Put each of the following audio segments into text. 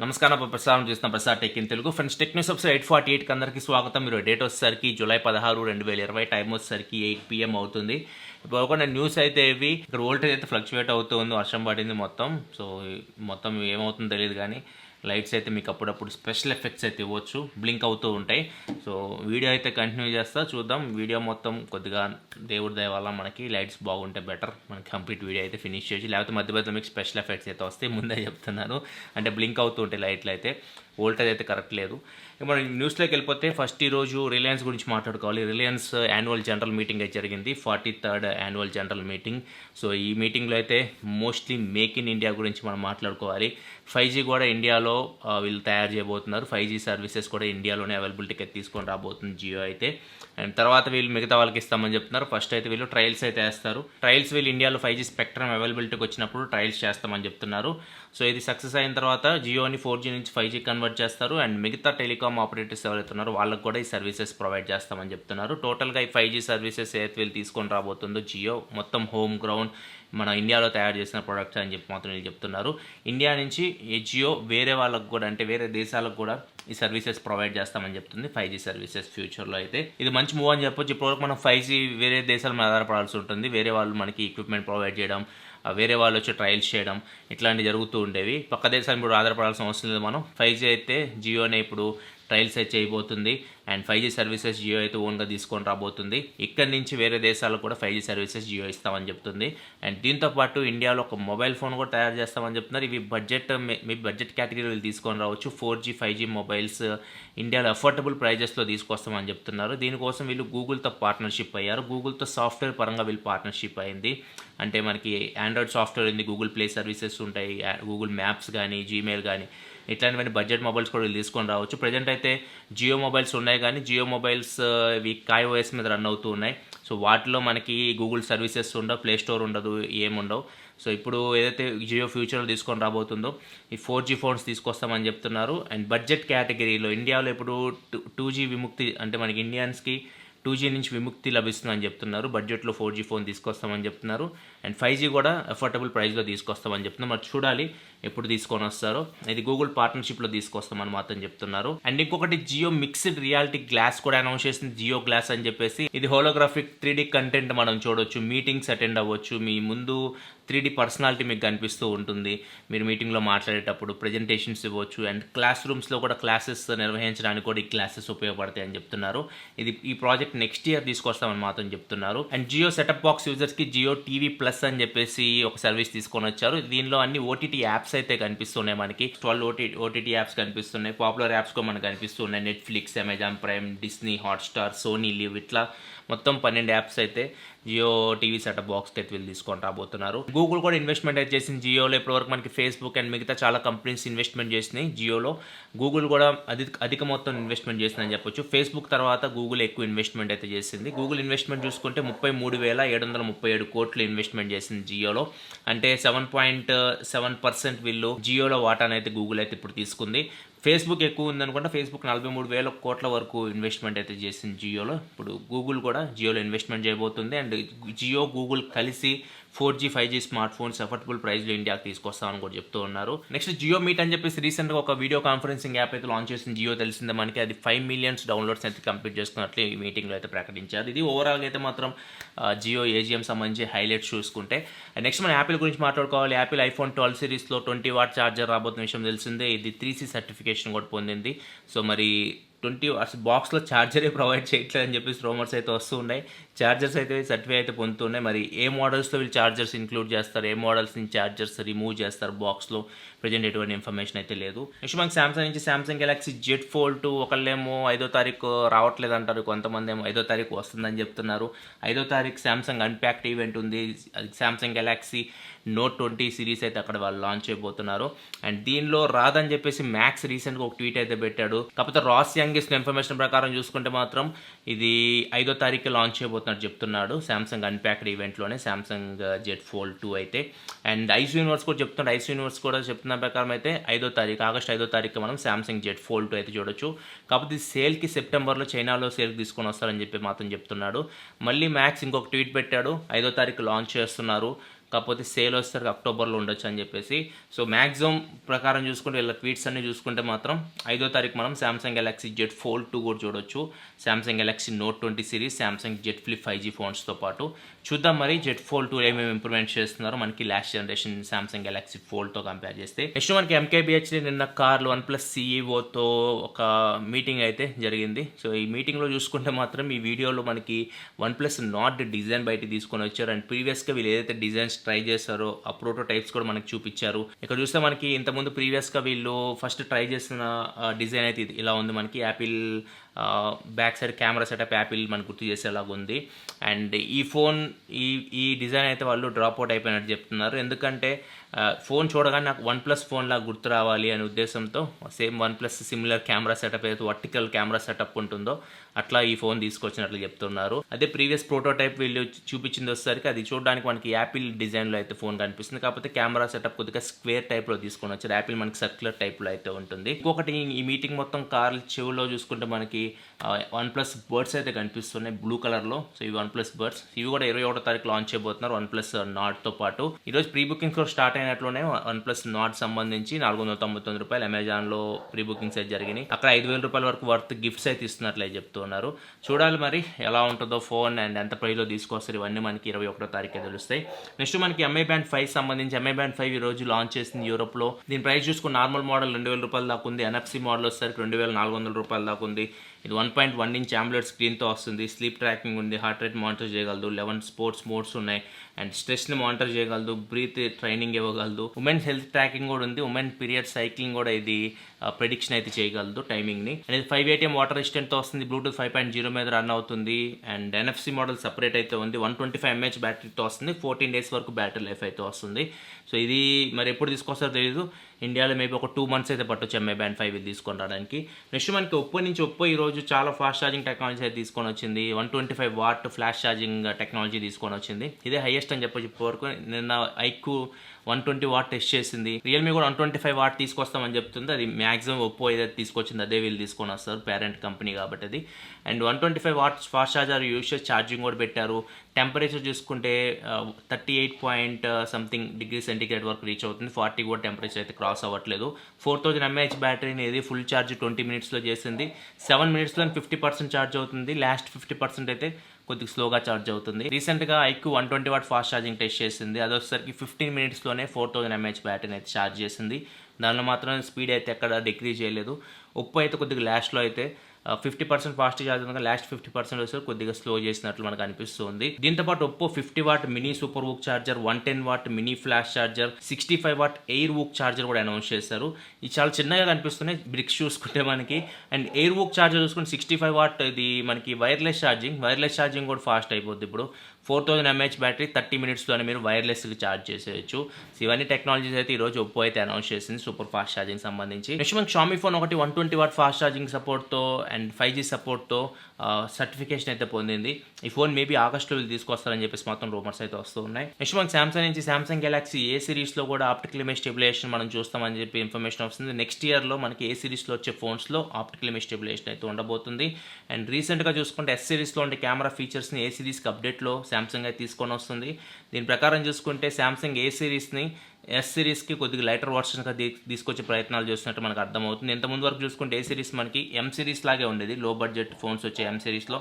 నమస్కారం ప్రసారం చేస్తున్న Prasad tech in Telugu friends. Tech news episode 848కి అందరికీ స్వాగతం. మీరు డేట్ వచ్చేసరికి జూలై 16, 2020, టైం వచ్చేసరికి 8 PM అవుతుంది. ఇప్పుడు ఒక న్యూస్ అయితే ఇవి ఇక్కడ వోల్టేజ్ అయితే ఫ్లక్చువేట్ అవుతుంది, వర్షం పడింది మొత్తం. సో మొత్తం ఏమవుతుందో తెలియదు కానీ లైట్స్ అయితే మీకు అప్పుడప్పుడు స్పెషల్ ఎఫెక్ట్స్ అయితే ఇవ్వచ్చు, బ్లింక్ అవుతూ ఉంటాయి. సో వీడియో అయితే కంటిన్యూ చేస్తా, చూద్దాం. వీడియో మొత్తం కొద్దిగా దేవుడి దయ వల్ల మనకి లైట్స్ బాగుంటే బెటర్, మనకి కంప్లీట్ వీడియో అయితే ఫినిష్ చేసి, లేకపోతే మధ్య మధ్యలో మీకు స్పెషల్ ఎఫెక్ట్స్ అయితే వస్తాయి. ముందే చెప్తున్నాను, అంటే బ్లింక్ అవుతూ ఉంటాయి లైట్లు అయితే. వోల్టేజ్ అయితే కరెక్ట్ లేదు. మనం న్యూస్లోకి వెళ్ళిపోతే ఫస్ట్ ఈరోజు రిలయన్స్ గురించి మాట్లాడుకోవాలి. రిలయన్స్ యాన్యువల్ జనరల్ మీటింగ్ అయితే జరిగింది, 43rd annual general meeting. So ఈ మీటింగ్లో అయితే మోస్ట్లీ మేక్ ఇన్ ఇండియా గురించి మనం మాట్లాడుకోవాలి. 5G కూడా ఇండియాలో వీళ్ళు తయారు చేయబోతున్నారు. 5G సర్వీసెస్ కూడా ఇండియాలోనే అవైలబిలిటీకి తీసుకొని రాబోతుంది జియో అయితే. అండ్ తర్వాత వీళ్ళు మిగతా వాళ్ళకి ఇస్తామని చెప్తున్నారు. ఫస్ట్ అయితే వీళ్ళు ట్రయల్స్ అయితే వేస్తారు. ట్రయల్స్ వీళ్ళు ఇండియాలో 5G స్పెక్ట్రమ్ అవైలబిలిటీకి వచ్చినప్పుడు ట్రయల్స్ చేస్తామని చెప్తున్నారు. సో ఇది సక్సెస్ అయిన తర్వాత జియోని 4G నుంచి 5G కన్వర్ట్ చేస్తారు. అండ్ మిగతా టెలికామ్ ఆపరేటర్స్ ఎవరైతే ఉన్నారో వాళ్ళకి కూడా ఈ సర్వీసెస్ ప్రొవైడ్ చేస్తామని చెప్తున్నారు. టోటల్గా ఈ 5G సర్వీసెస్ ఏదైతే వీళ్ళు తీసుకొని రాబోతుందో జియో, మొత్తం హోమ్ గ్రౌండ్ మన ఇండియాలో తయారు చేసిన ప్రొడక్ట్స్ అని చెప్పి మాత్రం వీళ్ళు చెప్తున్నారు. ఇండియా నుంచి ఈ జియో వేరే వాళ్ళకు కూడా, అంటే వేరే దేశాలకు కూడా ఈ సర్వీసెస్ ప్రొవైడ్ చేస్తామని చెప్తుంది. 5G సర్వీసెస్ ఫ్యూచర్లో అయితే ఇది మంచి మూవ్ అని చెప్పొచ్చు. ఇప్పుడు మనం 5G వేరే దేశాల మీద ఆధారపడాల్సి ఉంటుంది. వేరే వాళ్ళు మనకి ఎక్విప్మెంట్ ప్రొవైడ్ చేయడం, వేరే వాళ్ళు వచ్చి ట్రయల్స్ చేయడం, ఇట్లాంటివి జరుగుతూ ఉండేవి. పక్క దేశాన్ని ఇప్పుడు ఆధారపడాల్సిన అవసరం లేదు. మనం 5G అయితే జియోనే ఇప్పుడు ట్రయల్స్ అయితే చేయబోతుంది. అండ్ 5G సర్వీసెస్ జియో అయితే ఓన్గా తీసుకొని రాబోతుంది. ఇక్కడి నుంచి వేరే దేశాలకు కూడా 5G సర్వీసెస్ జియో ఇస్తామని చెప్తుంది. అండ్ దీంతోపాటు ఇండియాలో ఒక మొబైల్ ఫోన్ కూడా తయారు చేస్తామని చెప్తున్నారు. ఇవి మీ బడ్జెట్ కేటగిరీలో తీసుకొని రావచ్చు. 4G 5G మొబైల్స్ ఇండియాలో అఫోర్డబుల్ ప్రైజెస్లో తీసుకొస్తామని చెప్తున్నారు. దీనికోసం వీళ్ళు గూగుల్తో పార్ట్నర్షిప్ అయ్యారు. గూగుల్తో సాఫ్ట్వేర్ పరంగా వీళ్ళు పార్ట్నర్షిప్ అయింది. అంటే మనకి ఆండ్రాయిడ్ సాఫ్ట్వేర్ ఉంది, గూగుల్ ప్లే సర్వీసెస్ ఉంటాయి, గూగుల్ మ్యాప్స్ కానీ, జీమెయిల్ కానీ, ఇట్లాంటివన్నీ బడ్జెట్ మొబైల్స్ కూడా వీళ్ళు తీసుకొని రావచ్చు. ప్రజెంట్ అయితే జియో మొబైల్స్ ఉన్నాయి, కానీ జియో మొబైల్స్ ఇవి KaiOS మీద రన్ అవుతూ ఉన్నాయి. సో వాటిలో మనకి గూగుల్ సర్వీసెస్ ఉండవు, ప్లే స్టోర్ ఉండదు, ఏముండవు. సో ఇప్పుడు ఏదైతే జియో ఫ్యూచర్లో తీసుకొని రాబోతుందో ఈ 4G ఫోన్స్ తీసుకొస్తామని చెప్తున్నారు. అండ్ బడ్జెట్ కేటగిరీలో ఇండియాలో ఇప్పుడు 2G విముక్తి, అంటే మనకి ఇండియన్స్కి 2G నుంచి విముక్తి లభిస్తుందని చెప్తున్నారు. బడ్జెట్లో 4G ఫోన్ తీసుకొస్తామని చెప్తున్నారు. అండ్ 5G కూడా అఫోర్డబుల్ ప్రైస్లో తీసుకొస్తామని చెప్తున్నారు. మరి చూడాలి ఎప్పుడు తీసుకొని వస్తారో. ఇది గూగుల్ పార్ట్నర్షిప్లో తీసుకొస్తామని మాత్రం చెప్తున్నారు. అండ్ ఇంకొకటి జియో మిక్స్డ్ రియాలిటీ గ్లాస్ కూడా అనౌన్స్ చేసింది, జియో గ్లాస్ అని చెప్పేసి. ఇది హోలోగ్రాఫిక్ 3D కంటెంట్ మనం చూడొచ్చు, మీటింగ్స్ అటెండ్ అవ్వచ్చు, మీ ముందు 3D పర్సనాలిటీ మీకు కనిపిస్తూ ఉంటుంది. మీరు మీటింగ్లో మాట్లాడేటప్పుడు ప్రజెంటేషన్స్ ఇవ్వచ్చు. అండ్ క్లాస్ రూమ్స్లో కూడా క్లాసెస్ నిర్వహించడానికి కూడా ఈ క్లాసెస్ ఉపయోగపడతాయి అని చెప్తున్నారు. ఈ ప్రాజెక్ట్ నెక్స్ట్ ఇయర్ తీసుకొస్తామని మాత్రం చెప్తున్నారు. అండ్ జియో సెటప్ బాక్స్ యూజర్స్కి జియో టీవీ ప్లస్ అని చెప్పేసి ఒక సర్వీస్ తీసుకొని వచ్చారు. దీనిలో అన్ని OTT యాప్స్ అయితే కనిపిస్తున్నాయి. మనకి 12 OTT యాప్స్ కనిపిస్తున్నాయి. పాపులర్ యాప్స్ కూడా మనకు కనిపిస్తున్నాయి. Netflix, Amazon Prime, Disney Hotstar, Sony Liv, ఇట్లా మొత్తం 12 యాప్స్ అయితే జియో టీవీ సెటప్ బాక్స్కి అయితే వీళ్ళు తీసుకొని రాబోతున్నారు. గూగుల్ కూడా ఇన్వెస్ట్మెంట్ అయితే చేసింది జియోలో. ఇప్పటివరకు మనకి ఫేస్బుక్ అండ్ మిగతా చాలా కంపెనీస్ ఇన్వెస్ట్మెంట్ చేసినాయి జియోలో. గూగుల్ కూడా అధిక మొత్తం ఇన్వెస్ట్మెంట్ చేసిందని చెప్పొచ్చు. ఫేస్బుక్ తర్వాత గూగుల్ ఎక్కువ ఇన్వెస్ట్మెంట్ అయితే చేసింది. గూగుల్ ఇన్వెస్ట్మెంట్ చూసుకుంటే 33,737 కోట్లు ఇన్వెస్ట్మెంట్ చేసింది జియోలో. అంటే 7.7% వీళ్ళు జియోలో వాటాను అయితే గూగుల్ అయితే ఇప్పుడు తీసుకుంది. ఫేస్బుక్ ఎక్కువ ఉందనుకుంటే ఫేస్బుక్ 43,000 కోట్ల వరకు ఇన్వెస్ట్మెంట్ అయితే చేసింది జియోలో. ఇప్పుడు గూగుల్ కూడా జియోలో ఇన్వెస్ట్మెంట్ చేయబోతుంది. అండ్ జియో గూగుల్ కలిసి 4G 5G smart phones affordable ప్రైస్లో ఇండియాకి తీసుకొస్తామని కూడా చెప్తూ ఉన్నారు. నెక్స్ట్ జియో మీట్ అని చెప్పేసి రీసెంట్గా ఒక వీడియో కాన్ఫరెన్సింగ్ యాప్ అయితే లాంచ్ చేసింది జియో. తెలిసిందే మనకి, అది 5 మిలియన్స్ డౌన్లోడ్స్ అయితే కంప్లీట్ చేసుకున్నట్లు ఈ మీటింగ్లో అయితే ప్రకటించారు. ఇది ఓవరాల్గా అయితే మాత్రం జియో AGM సంబంధించి హైలైట్స్ చూసుకుంటే. నెక్స్ట్ మనం యాపిల్ గురించి మాట్లాడుకోవాలి. యాపిల్ ఐఫోన్ 12 సిరీస్లో 20 వాట్ ఛార్జర్ రాబోతున్న విషయం తెలిసిందే. ఇది 3C సర్టిఫికేషన్ కూడా పొందింది. సో మరి 20 వాట్స్ బాక్స్లో ఛార్జరే ప్రొవైడ్ చేయట్లేదు అని చెప్పేసి రూమర్స్ అయితే వస్తూ ఉన్నాయి. ఛార్జర్స్ అయితే సర్టిఫై అయితే పొందుతున్నాయి. మరి ఏ మోడల్స్లో వీళ్ళు ఛార్జర్స్ ఇంక్లూడ్ చేస్తారు, ఏ మోడల్స్ నుంచి ఛార్జర్స్ రిమూవ్ చేస్తారు బాక్స్లో, ప్రజెంట్ ఎటువంటి ఇన్ఫర్మేషన్ అయితే లేదు. నెక్స్ట్ మనకి సామ్సంగ్ నుంచి సామ్సంగ్ గెలాక్సీ Z Fold 2 ఒకళ్ళేమో 5వ తారీఖు రావట్లేదు అంటారు, కొంతమంది ఏమో 5వ తారీఖు వస్తుందని చెప్తున్నారు. 5వ తారీఖు సామ్సంగ్ అన్ప్యాక్డ్ ఈవెంట్ ఉంది. సామ్సంగ్ గెలాక్సీ Note 20 సిరీస్ అయితే అక్కడ వాళ్ళు లాంచ్ చేయబోతున్నారు. అండ్ దీనిలో రాదని చెప్పేసి మ్యాక్స్ రీసెంట్గా ఒక ట్వీట్ అయితే పెట్టాడు. కాకపోతే రాస్ యంగ్ ఇస్తున్న ఇన్ఫర్మేషన్ ప్రకారం చూసుకుంటే మాత్రం ఇది 5వ తారీఖు లాంచ్ చేయబోతున్నట్టు చెప్తున్నాడు. సామ్సంగ్ అన్ప్యాక్డ్ ఈవెంట్లోనే సామ్సంగ్ Z Fold 2 అయితే. అండ్ ఐస్ యూనివర్స్ కూడా చెప్తున్నాడు. ఐస్ యూనివర్స్ కూడా చెప్తున్న ప్రకారం అయితే ఆగస్ట్ 5వ తారీఖు మనం సామ్సంగ్ Z Fold 2 అయితే చూడొచ్చు. కాకపోతే సేల్కి సెప్టెంబర్లో చైనాలో సేల్కి తీసుకొని వస్తారని చెప్పి మాత్రం చెప్తున్నాడు. మళ్ళీ మ్యాక్స్ ఇంకొక ట్వీట్ పెట్టాడు, 5వ తారీఖు లాంచ్ చేస్తున్నారు, కాకపోతే సేల్ వచ్చేసరికి అక్టోబర్లో ఉండొచ్చు అని చెప్పేసి. సో మ్యాక్సిమం ప్రకారం చూసుకుంటే వీళ్ళ ట్వీట్స్ అన్ని చూసుకుంటే మాత్రం 5వ తారీఖు మనం శాంసంగ్ గెలాక్సీ జెడ్ ఫోల్డ్ 2 కూడా చూడొచ్చు, Samsung Galaxy note 20 series, Samsung Z flip 5G ఫోన్స్తో పాటు. చూద్దాం మరి జెడ్ ఫోల్డ్ 2 ఏమేమి ఇంప్రూవ్మెంట్ చేస్తున్నారో మనకి లాస్ట్ జనరేషన్ శాంసంగ్ గెలాక్సీ ఫోల్డ్తో కంపేర్ చేస్తే. నెక్స్ట్ మనకి MKBHD నిన్న కార్ల్ OnePlus CEOతో ఒక మీటింగ్ అయితే జరిగింది. సో ఈ మీటింగ్లో చూసుకుంటే మాత్రం ఈ వీడియోలో మనకి OnePlus నాట్ డిజైన్ బయట తీసుకొని వచ్చారు. అండ్ ప్రీవియస్గా వీళ్ళు ఏదైతే డిజైన్స్ ట్రై చేశారో ఆ ప్రోటోటైప్స్ కూడా మనకి చూపించారు. ఇక్కడ చూస్తే మనకి ఇంతకుముందు ప్రీవియస్గా వీళ్ళు ఫస్ట్ ట్రై చేసిన డిజైన్ అయితే ఇలా ఉంది. మనకి Apple back side camera setup Apple మనకు గుర్తు చేసేలాగా ఉంది. అండ్ ఈ ఫోన్ ఈ డిజైన్ అయితే వాళ్ళు డ్రాప్ అవుట్ అయిపోయినట్టు చెప్తున్నారు. ఎందుకంటే ఫోన్ చూడగానే నాకు OnePlus ఫోన్ లాగా గుర్తు రావాలి అనే ఉద్దేశంతో same OnePlus similar camera setup ఏదైతే వర్టికల్ కెమెరా సెటప్ ఉంటుందో అట్లా ఈ ఫోన్ తీసుకొచ్చినట్లు చెప్తున్నారు. అదే ప్రీవియస్ ప్రోటోటైప్ వీళ్ళు చూపించింది వచ్చేసరికి అది చూడడానికి మనకి యాపిల్ డిజైన్లో అయితే ఫోన్ కనిపిస్తుంది. కాకపోతే కెమెరా సెటప్ కొద్దిగా స్క్వేర్ టైప్లో తీసుకొని వచ్చారు. యాపిల్ మనకి సర్క్యులర్ టైప్లో అయితే ఉంటుంది. ఇంకొకటి ఈ మీటింగ్ మొత్తం కార్ల చెవులో చూసుకుంటే మనకి OnePlus బర్డ్స్ అయితే కనిపిస్తున్నాయి బ్లూ కలర్లో. సో ఇవి OnePlus బర్డ్స్, ఇవి కూడా 21వ తారీఖు లాంచ్ చేయబోతున్నారు OnePlus నాట్తో పాటు. ఈరోజు ప్రీ బుకింగ్స్ కూడా స్టార్ట్ అయినట్లునే OnePlus నాట్ సంబంధించి $499 అమెజాన్లో ప్రీ బుకింగ్స్ అయితే జరిగినాయి. అక్కడ $5,000 వరకు వర్త్ గిఫ్ట్స్ అయితే ఇస్తున్నట్లు చెప్తున్నారు. చూడాలి మరి ఎలా ఉంటుందో ఫోన్ అండ్ ఎంత ప్రైస్లో తీసుకొస్తారు, ఇవన్నీ మనకి 21వ తారీఖే తెలుస్తాయి. నెక్స్ట్ మనకి MI Band 5 సంబంధించి MI Band 5 ఈ రోజు లాంచ్ చేసింది యూరోప్లో. దీని ప్రైస్ చూసుకుని నార్మల్ మోడల్ $2,000 దాకా ఉంది, NFC మోడల్ వచ్చేసరికి $2,400 దాకా ఉంది. ఇది 1.1 ఇంచ్ AMOLED స్క్రీన్తో వస్తుంది. స్లీప్ ట్రాకింగ్ ఉంది, హార్ట్ రేట్ మానిటర్ చేయగలదు, 11 స్పోర్ట్స్ మోడ్స్ ఉన్నాయి అండ్ స్ట్రెస్ని మానిటర్ చేయగలదు, బ్రీత్ ట్రైనింగ్ ఇవ్వగలదు, ఉమెన్ హెల్త్ ట్రాకింగ్ కూడా ఉంది, ఉమెన్ పీరియడ్ సైక్లింగ్ కూడా ఇది ప్రెడిక్షన్ అయితే చేయగలదు టైమింగ్ని. అండ్ ఇది 5 ATM వాటర్ రెసిస్టెంట్తో వస్తుంది, బ్లూటూత్ 5.0 మీద రన్ అవుతుంది అండ్ NFC మోడల్ సపరేట్ అయితే ఉంది. 125 mAh బ్యాటరీతో వస్తుంది, 14 days వరకు బ్యాటరీ లైఫ్ అయితే వస్తుంది. సో ఇది మరి ఎప్పుడు తీసుకొస్తారో తెలియదు. ఇండియాలో మేబీ ఒక 2 months అయితే పట్టొచ్చు MI Band 5 ఇది తీసుకొని రావడానికి. నెక్స్ట్ మనకి ఒప్పో ఈరోజు చాలా ఫాస్ట్ ఛార్జింగ్ టెక్నాలజీ అయితే తీసుకొని వచ్చింది. 125 watt ఫ్లాష్ ఛార్జింగ్ టెక్నాలజీ తీసుకొని వచ్చింది. ఇదే హైయెస్ట్ అని చెప్పొచ్చు ఇప్పటివరకు. నిన్న ఐక్యూ 120 watt టెస్ట్ చేసింది. రియల్మీ కూడా 125 watt తీసుకొస్తామని చెప్తుంది. అది మ్యాక్సిమం ఒప్పో ఏదైతే తీసుకొచ్చింది అదే వీళ్ళు తీసుకొని వస్తారు, పేరెంట్ కంపెనీ కాబట్టి అది. And 125 watt fast charger use చేసి ఛార్జింగ్ కూడా పెట్టారు. టెంపరేచర్ చూసుకుంటే 38.something°C వరకు రీచ్ అవుతుంది. 40 కూడా టెంపరేచర్ అయితే క్రాస్ అవ్వట్లేదు. 4000 mAh బ్యాటరీని ఇది ఫుల్ ఛార్జ్ 20 minutesలో చేసింది. 7 minutesలో 50% ఛార్జ్ అవుతుంది. లాస్ట్ 50% అయితే కొద్దిగా స్లోగా ఛార్జ్ అవుతుంది. రీసెంట్గా iQOO 120 watt fast charging test చేసింది. అది వచ్చేసరికి 15 minutesలోనే 4000 mAh బ్యాటరీని అయితే ఛార్జ్ చేసింది. దానిలో మాత్రం స్పీడ్ అయితే ఎక్కడ డిక్రీజ్ చేయలేదు. ఒప్పో అయితే కొద్దిగా లాస్ట్లో అయితే 50% ఫాస్ట్ ఛార్జ్ ఉంది, లాస్ట్ 50% వచ్చి కొద్దిగా స్లో చేసినట్లు మనకు అనిపిస్తుంది. దీంతోపాటు Oppo 50 watt mini super VOOC charger, 110 watt mini flash charger, 65 watt air VOOC charger కూడా అనౌన్స్ చేశారు. ఇది చాలా చిన్నగా కనిపిస్తున్నాయి బ్రిక్స్ చూసుకుంటే మనకి. అండ్ ఎయిర్ వూక్ ఛార్జర్ చూసుకుంటే 65 watt ఇది మనకి వైర్లెస్ ఛార్జింగ్ కూడా ఫాస్ట్ అయిపోద్ది. ఇప్పుడు 4000 mAh బ్యాటరీ 30 minutesలోనే మీరు వైర్లెస్గా ఛార్జ్ చేసేయచ్చు. ఇవన్నీ టెక్నాలజీస్ అయితే ఈరోజు ఒప్పో అయితే అనౌన్స్ చేసింది సూపర్ ఫాస్ట్ ఛార్జింగ్ సంబంధించి. నెక్స్ట్ మనకి షామీ ఫోన్ ఒకటి 120 watt ఫాస్ట్ ఛార్జింగ్ సపోర్ట్తో అండ్ 5G సపోర్ట్తో సర్టిఫికేషన్ అయితే పొందింది. ఈ ఫోన్ మేబీ ఆగస్టులో తీసుకొస్తారని చెప్పేసి మాత్రం రూమర్స్ అయితే వస్తూ ఉన్నాయి. నెక్స్ట్ మనకి సామ్సంగ్ నుంచి సామ్సంగ్ గెలాక్సీ ఏ సిరీస్లో కూడా ఆప్టికల్ ఇమేజ్ స్టెబిలైజేషన్ మనం చూస్తామని చెప్పి ఇన్ఫర్మేషన్ వస్తుంది. నెక్స్ట్ ఇయర్లో మనకి ఏ సిరీస్లో వచ్చే ఫోన్స్లో ఆప్టికల్ ఇమేజ్ స్టెబిలైజేషన్ అయితే ఉండబోతుంది. అండ్ రీసెంట్గా చూసుకుంటే ఎస్ సిరీస్లో ఉండే కెమెరా ఫీచర్స్ని ఏ సిరీస్కి అప్డేట్లో సామ్సంగ్ అయితే తీసుకొని వస్తుంది. దీని ప్రకారం చూసుకుంటే సామ్సంగ్ ఏ సిరీస్ని ఎస్ సిరీస్కి కొద్దిగా లైటర్ వర్షన్గా తీసుకొచ్చే ప్రయత్నాలు చేస్తున్నట్టు మనకు అర్థమవుతుంది. ఇంతకుముందు వరకు చూసుకుంటే ఏ సిరీస్ మనకి ఎం సిరీస్ లాగే ఉండేది. లో బడ్జెట్ ఫోన్స్ వచ్చే ఎం సిరీస్లో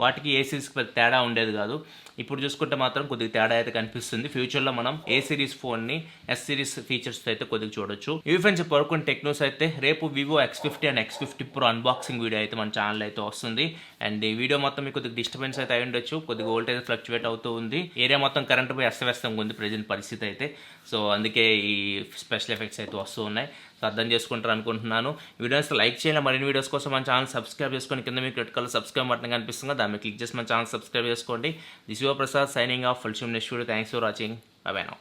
వాటికి ఏ సిరీస్కి తేడా ఉండేది కాదు. ఇప్పుడు చూసుకుంటే మాత్రం కొద్దిగా తేడా అయితే కనిపిస్తుంది. ఫ్యూచర్లో మనం ఏ సిరీస్ ఫోన్ని ఎస్ సిరీస్ ఫీచర్స్తో అయితే కొద్దిగా చూడొచ్చు. ఇవి ఫ్రెండ్స్ పడుకుని టెక్ న్యూస్ అయితే రేపు Vivo X50 and X50 Pro unboxing video అయితే మన ఛానల్ అయితే వస్తుంది. అండ్ ఈ వీడియో మొత్తం మీకు కొద్దిగా డిస్టర్బెన్స్ అయితే అయి ఉండొచ్చు, కొద్దిగా వోల్టేజ్ ఫ్లక్చువేట్ అవుతూ ఉంది, ఏరియా మొత్తం కరెంట్ పోయి అస్తవ్యస్తంగా ఉంది ప్రజెంట్ పరిస్థితి అయితే. సో అందుకే ఈ స్పెషల్ ఎఫెక్ట్స్ అయితే వస్తూ ఉన్నాయి. సో అర్థం చేసుకుంటారు అనుకుంటున్నాను. వీడియోస్ లైక్ చేయాలి, మరిన్ని వీడియోస్ కోసం మన ఛానల్ సబ్స్క్రైబ్ చేసుకొని కింద మీకు రెడ్ కలర్ సబ్స్క్రైబ్ బటన్ కనిపిస్తుంది, దాన్ని క్లిక్ చేసి మన ఛానల్ సబ్స్క్రైబ్ చేసుకోండి. This your Prasad signing off. Full next video. Thanks for watching. By by now.